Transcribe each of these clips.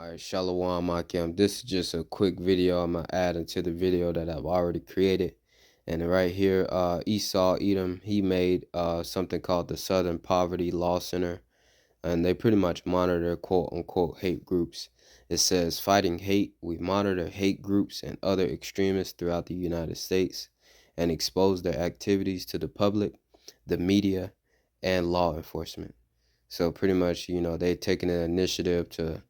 Alright, Shalawam Elect. This is just a quick video I'm gonna add into the video that I've already created. And right here, Esau Edom, he made something called the Southern Poverty Law Center, and they pretty much monitor quote unquote hate groups. It says, fighting hate, we monitor hate groups and other extremists throughout the United States and expose their activities to the public, the media, and law enforcement. So pretty much, they're taking an initiative to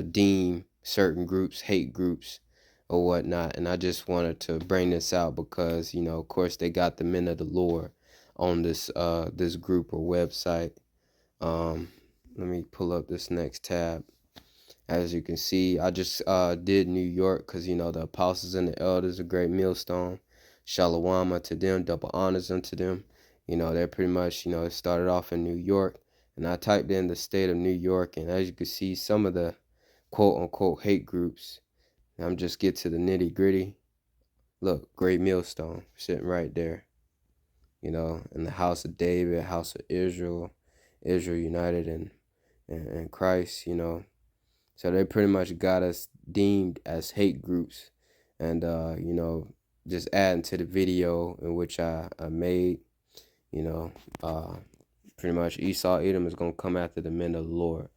deem certain groups hate groups or whatnot. And I just wanted to bring this out because, of course, they got the men of the Lord on this this group or website. Let me pull up this next tab. As you can see, I just did New York because, the apostles and the elders, a great millstone. Shalawam unto them, double honors unto them. They're pretty much, it started off in New York. And I typed in the state of New York, and as you can see, some of the quote-unquote hate groups. I'm just get to the nitty-gritty. Look, great millstone sitting right there. In the house of David, house of Israel, Israel united in Christ, So they pretty much got us deemed as hate groups. And, just adding to the video in which I made, pretty much Esau Edom is going to come after the men of the Lord.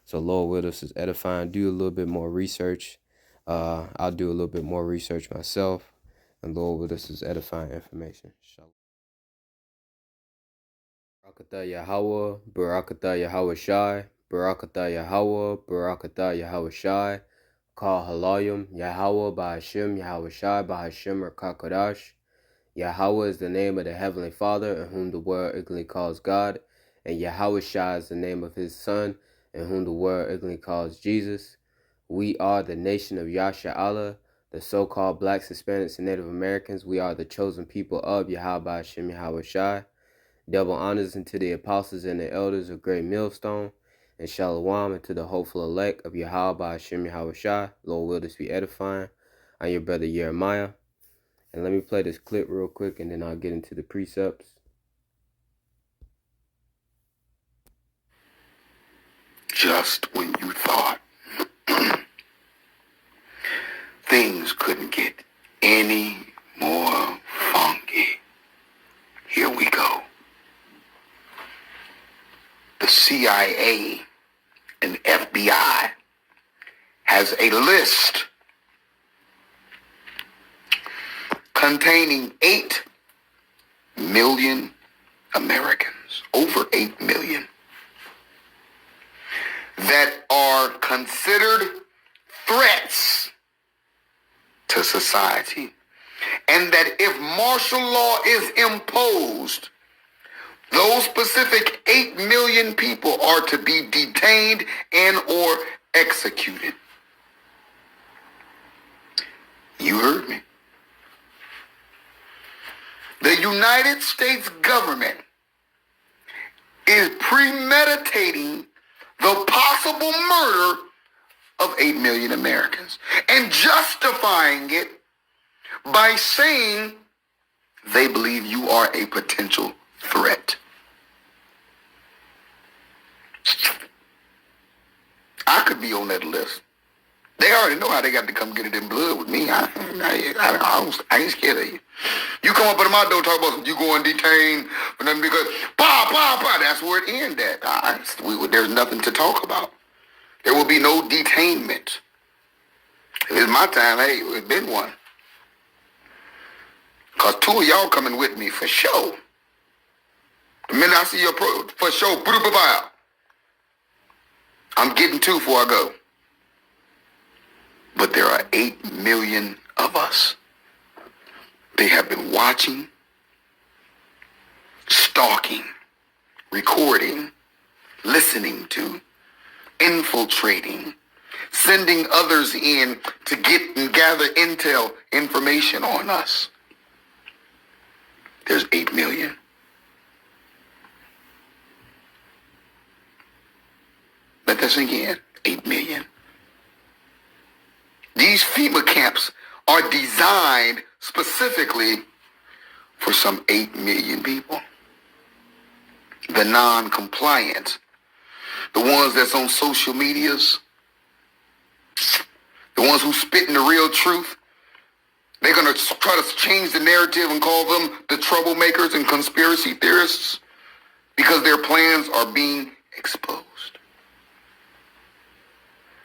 So Lord with us is edifying. Do a little bit more research. I'll do a little bit more research myself. And Lord with us is edifying information. Shalom. Barakatah Yahawah, Barakatah Yahawashi, Barakatah Yahawah, Barakatah Yahawashi. Call HALALYAM, YAHAWAH, BAHASHAM, YAHAWASHI, BAHASHAM, or QADASH. YAHAWAH is the name of the Heavenly Father, in whom the world ignorantly calls God, and YAHAWASHI is the name of his Son, in whom the world ignorantly calls Jesus. We are the nation of YASHARAHLA, the so-called blacks, Hispanics, and Native Americans. We are the chosen people of YAHWASHI, YAHAWASHI. Double honors unto the apostles and the elders of Great Millstone, and Shalawam unto the hopeful elect of YAHWASHI, YAHAWASHI. Lord, will this be edifying? I'm your brother Jeremiah. And let me play this clip real quick, and then I'll get into the precepts. Just when you thought things couldn't get any more funky, here we go. The CIA and FBI has a list containing 8 million Americans, over 8 million, that are considered threats to society, and that if martial law is imposed, those specific 8 million people are to be detained and or executed. You heard me. The United States government is premeditating the possible murder of 8 million Americans and justifying it by saying they believe you are a potential threat. I could be on that list. They already know how they got to come get it in blood with me. I ain't scared of you. You come up to my door talk about you going detained for nothing because that's where it ends at. There's nothing to talk about. There will be no detainment. If it's my time, hey, it's been one. Because 2 of y'all coming with me for sure. The minute I see your for sure, I'm getting 2 before I go. But there are 8 million of us. They have been watching, stalking, recording, listening to, infiltrating, sending others in to get and gather intel information on us. There's 8 million. Let that sink in. 8 million. These FEMA camps are designed specifically for some 8 million people. The non-compliant, the ones that's on social medias, The ones who spit in the real truth, they're going to try to change the narrative and call them the troublemakers and conspiracy theorists because their plans are being exposed.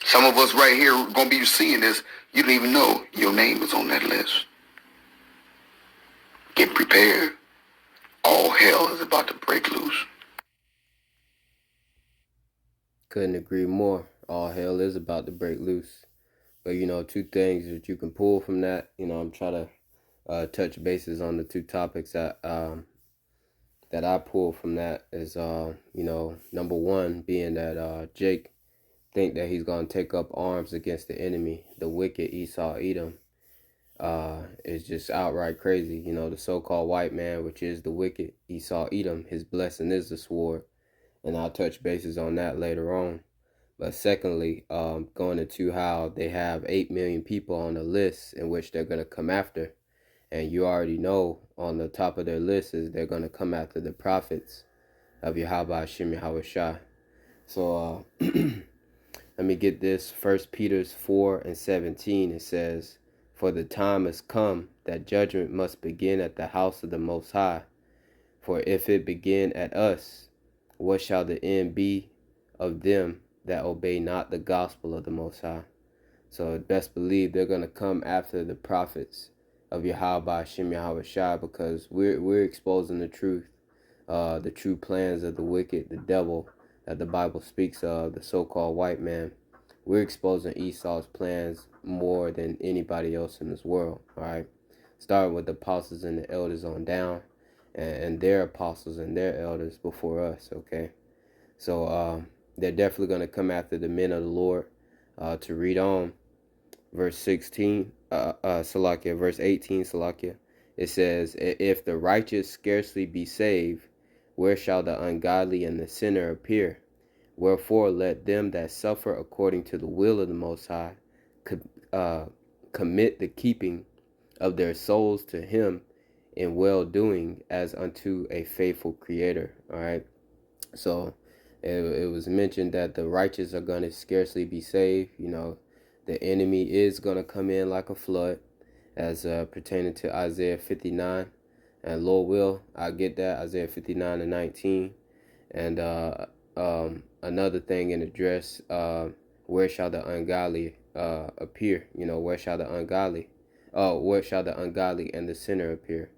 Some of us right here are going to be seeing this. You don't even know your name is on that list. Get prepared. All hell is about to break loose. Couldn't agree more. All hell is about to break loose. But, you know, two things that you can pull from that. You know, I'm trying to touch bases on the two topics that I pulled from that is, you know, number one being that Jake think that he's going to take up arms against the enemy, the wicked Esau Edom. Is just outright crazy. You know, the so-called white man, which is the wicked Esau Edom, his blessing is the sword. And I'll touch bases on that later on. But secondly, going into how they have 8 million people on the list in which they're going to come after. And you already know on the top of their list is they're going to come after the prophets of YAHAWASHI, YAHAWASHI. So let me get this. 1 Peter 4:17, it says, "For the time has come that judgment must begin at the house of the Most High. For if it begin at us, what shall the end be of them that obey not the gospel of the Most High?" So best believe they're going to come after the prophets of YAHAWASHI, YAHAWASHI, because we're exposing the truth, the true plans of the wicked, the devil that the Bible speaks of, the so-called white man. We're exposing Esau's plans more than anybody else in this world, all right? Starting with the apostles and the elders on down, and their apostles and their elders before us, okay? So they're definitely going to come after the men of the Lord. To read on, verse 16, Salakia, verse 18, Salakia, it says, "If the righteous scarcely be saved, where shall the ungodly and the sinner appear? Wherefore let them that suffer according to the will of the Most High commit the keeping of their souls to him in well-doing as unto a faithful creator." All right. So it was mentioned that the righteous are going to scarcely be saved. You know, the enemy is going to come in like a flood, as pertaining to Isaiah 59. And Lord will, I get that, Isaiah 59:19. And another thing in the dress, where shall the ungodly appear? You know, where shall the ungodly and the sinner appear?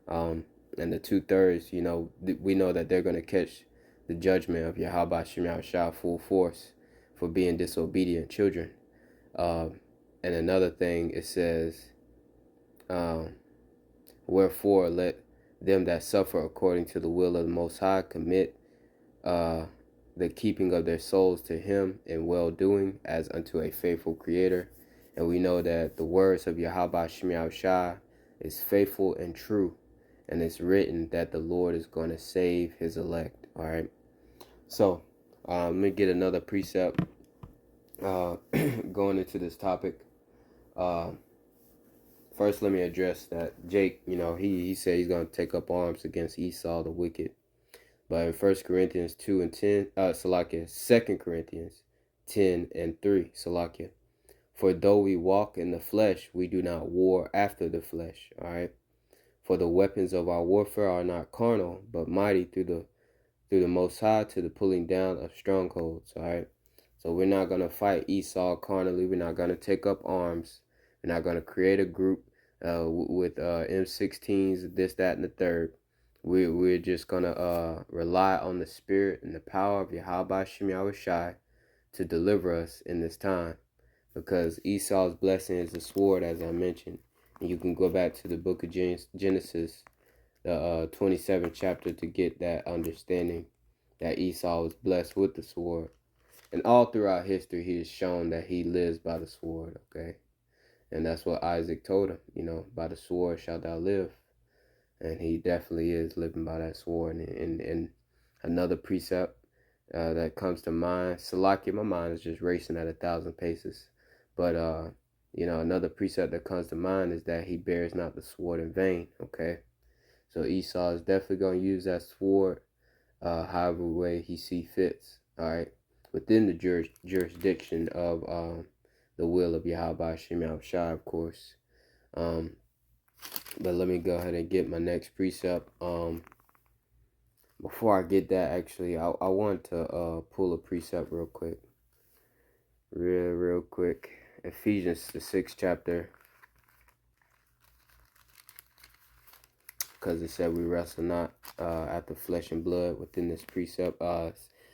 And the 2/3, you know, we know that they're going to catch the judgment of YAHAWASHI full force for being disobedient children. And another thing, it says, "Wherefore let them that suffer according to the will of the Most High commit the keeping of their souls to him in well-doing as unto a faithful creator." And we know that the words of YAHAWASHI is faithful and true. And it's written that the Lord is going to save his elect. All right. So let me get another precept going into this topic. First, let me address that Jake, you know, he said he's going to take up arms against Esau, the wicked. But in 1 Corinthians 2:10, Salakia, 2 Corinthians 10:3, Salakia, "For though we walk in the flesh, we do not war after the flesh." All right. "For the weapons of our warfare are not carnal, but mighty through the Most High to the pulling down of strongholds." All right. So we're not going to fight Esau carnally. We're not going to take up arms. We're not going to create a group with M16s, this, that, and the third. We're just going to rely on the spirit and the power of YAHAWASHI, YAHAWASHI to deliver us in this time. Because Esau's blessing is the sword, as I mentioned. And you can go back to the book of Genesis, the 27th chapter, to get that understanding that Esau was blessed with the sword. And all throughout history, he has shown that he lives by the sword, okay? And that's what Isaac told him, you know, "By the sword shalt thou live." And he definitely is living by that sword. And another precept that comes to mind, Salakia, my mind is just racing at 1,000 paces. But, you know, another precept that comes to mind is that he bears not the sword in vain, okay? So Esau is definitely going to use that sword however way he see fits, all right, within the jurisdiction of the will of YAHAWASHI, of course. But let me go ahead and get my next precept. Before I get that, actually, I want to pull a precept real quick. Real quick. Ephesians, the 6th chapter. Because it said we wrestle not after flesh and blood within this precept.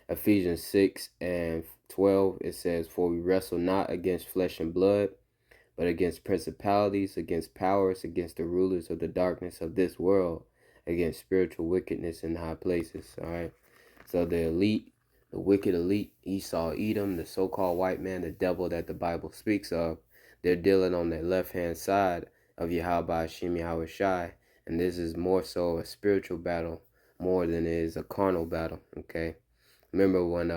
Ephesians 6:12, it says, for we wrestle not against flesh and blood, but against principalities, against powers, against the rulers of the darkness of this world, against spiritual wickedness in high places. All right. So the elite, the wicked elite, Esau, Edom, the so-called white man, the devil that the Bible speaks of, they're dealing on the left-hand side of YAHAWASHI, and this is more so a spiritual battle more than it is a carnal battle. Okay. Remember when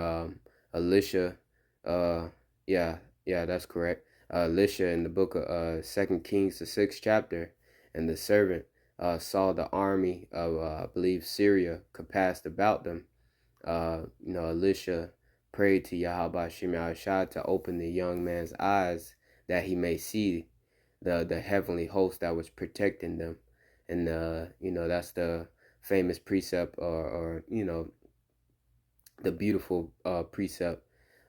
Elisha, yeah, that's correct. Elisha in the book of 2 Kings, the 6th chapter, and the servant saw the army of, I believe, Syria compassed about them. Elisha prayed to YAHAWASHI to open the young man's eyes that he may see the heavenly host that was protecting them. And, that's the famous precept or the beautiful precept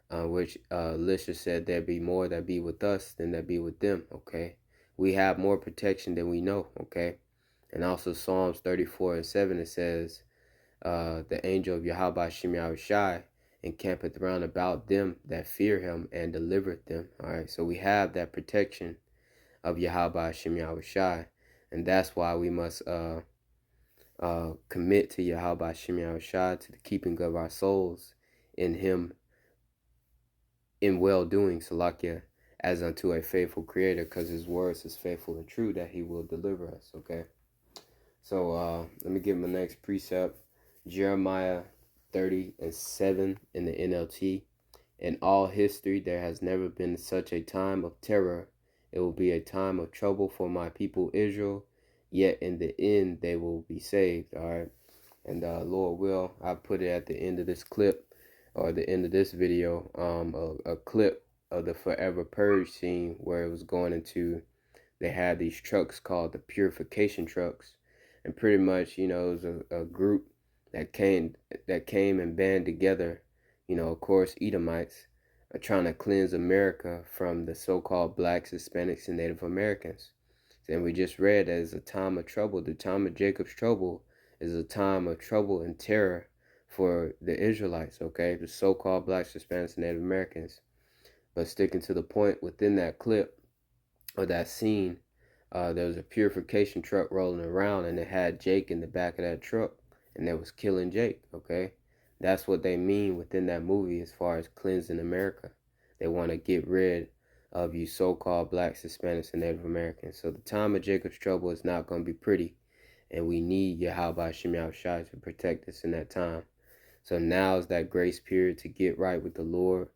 which Elisha said, there be more that be with us than that be with them. Okay. We have more protection than we know. Okay. And also Psalms 34:7, it says, the angel of YAHAWASHI encampeth round about them that fear him and delivereth them. All right. So we have that protection of YAHAWASHI. And that's why we must commit to YAHAWASHI, to the keeping of our souls in him, in well-doing, Salakia, as unto a faithful creator, because his words is faithful and true, that he will deliver us. Okay. So let me get my next precept. Jeremiah 30:7 in the NLT. In all history, there has never been such a time of terror. It will be a time of trouble for my people Israel, yet in the end they will be saved. All right. And Lord will, I put it at the end of this clip, or the end of this video, a clip of the Forever Purge scene where it was going into, they had these trucks called the purification trucks. And pretty much, it was a group that came and band together, of course, Edomites, trying to cleanse America from the so-called blacks, Hispanics, and Native Americans. And we just read that it's a time of trouble. The time of Jacob's trouble is a time of trouble and terror for the Israelites, okay? The so-called blacks, Hispanics, and Native Americans. But sticking to the point, within that clip or that scene, there was a purification truck rolling around, and it had Jake in the back of that truck, and it was killing Jake, okay? That's what they mean within that movie as far as cleansing America. They want to get rid of you so-called blacks, Hispanics, and Native Americans. So the time of Jacob's trouble is not going to be pretty, and we need YAHAWASHI to protect us in that time. So now is that grace period to get right with the Lord.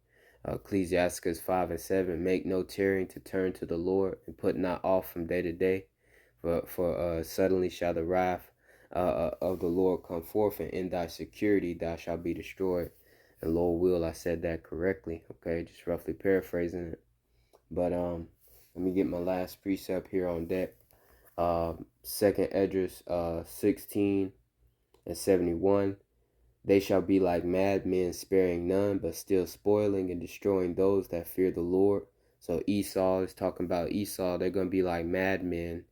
Ecclesiastes 5:7, make no tarrying to turn to the Lord, and put not off from day to day, for suddenly shall the wrath of the Lord come forth, and in thy security thou shalt be destroyed. And Lord will, I said that correctly, okay, just roughly paraphrasing it. But let me get my last precept here on deck. 2nd Esdras 16:71. They shall be like madmen, sparing none, but still spoiling and destroying those that fear the Lord. So Esau is talking about Esau. They're going to be like madmen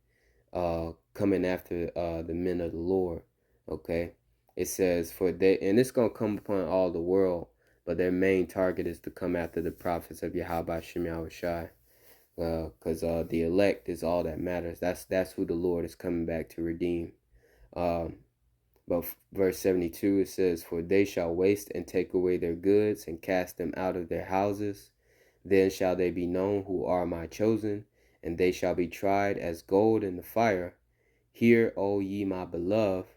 coming after the men of the Lord. Okay. It says, for they, and it's going to come upon all the world, but their main target is to come after the prophets of YAHAWASHI. Because the elect is all that matters. That's who the Lord is coming back to redeem. But verse 72, it says, for they shall waste and take away their goods and cast them out of their houses. Then shall they be known who are my chosen, and they shall be tried as gold in the fire. Hear, O ye my beloved,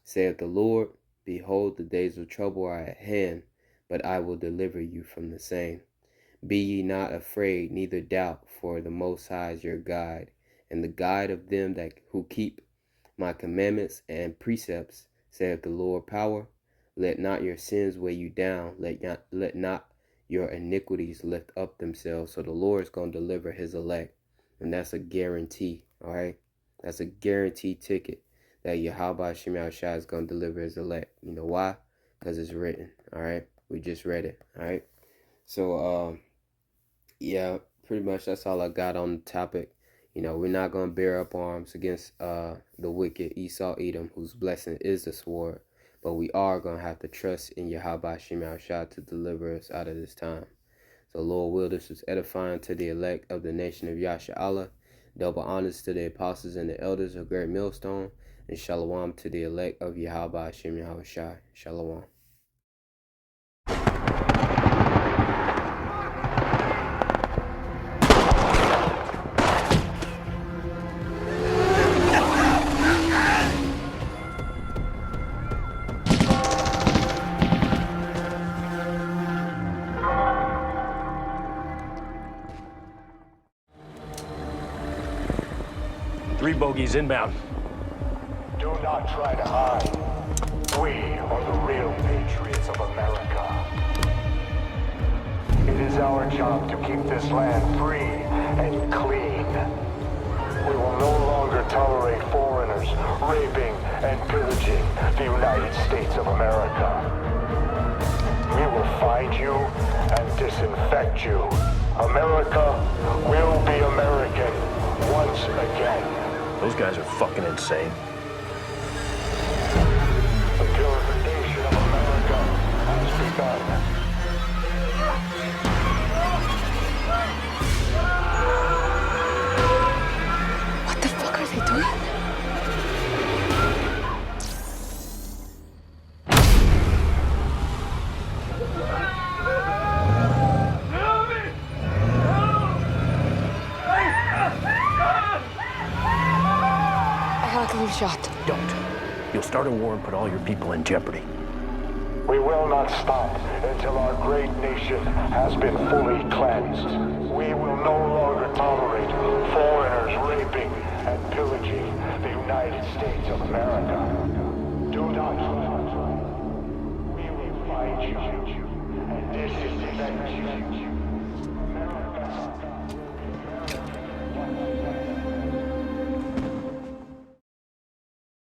saith the Lord, behold, the days of trouble are at hand, but I will deliver you from the same. Be ye not afraid, neither doubt, for the Most High is your guide, and the guide of them who keep my commandments and precepts, saith the Lord power. Let not your sins weigh you down, let not your iniquities lift up themselves. So the Lord's going to deliver his elect. And that's a guarantee, all right? That's a guaranteed ticket that YAHAWASHI is going to deliver his elect. You know why? Because it's written, all right? We just read it, all right? So, yeah, pretty much that's all I got on the topic. You know, we're not going to bear up arms against the wicked Esau Edom, whose blessing is the sword. But we are going to have to trust in YAHAWASHI to deliver us out of this time. So, Lord will, this was edifying to the elect of the nation of YASHARAHLA. Double honors to the apostles and the elders of Great Millstone. And Shalawam to the elect of YAHAWASHI. Shalawam. 3 bogeys inbound. Do not try to hide. We are the real patriots of America. It is our job to keep this land free and clean. We will no longer tolerate foreigners raping and pillaging the United States of America. We will find you and disinfect you. America will be American once again. Those guys are fucking insane. The purification of America has begun. What the fuck are they doing? Shot. Don't. You'll start a war and put all your people in jeopardy. We will not stop until our great nation has been fully cleansed. We will no longer tolerate foreigners raping and pillaging the United States of America. Do not run. We will find you and disinfect you. America.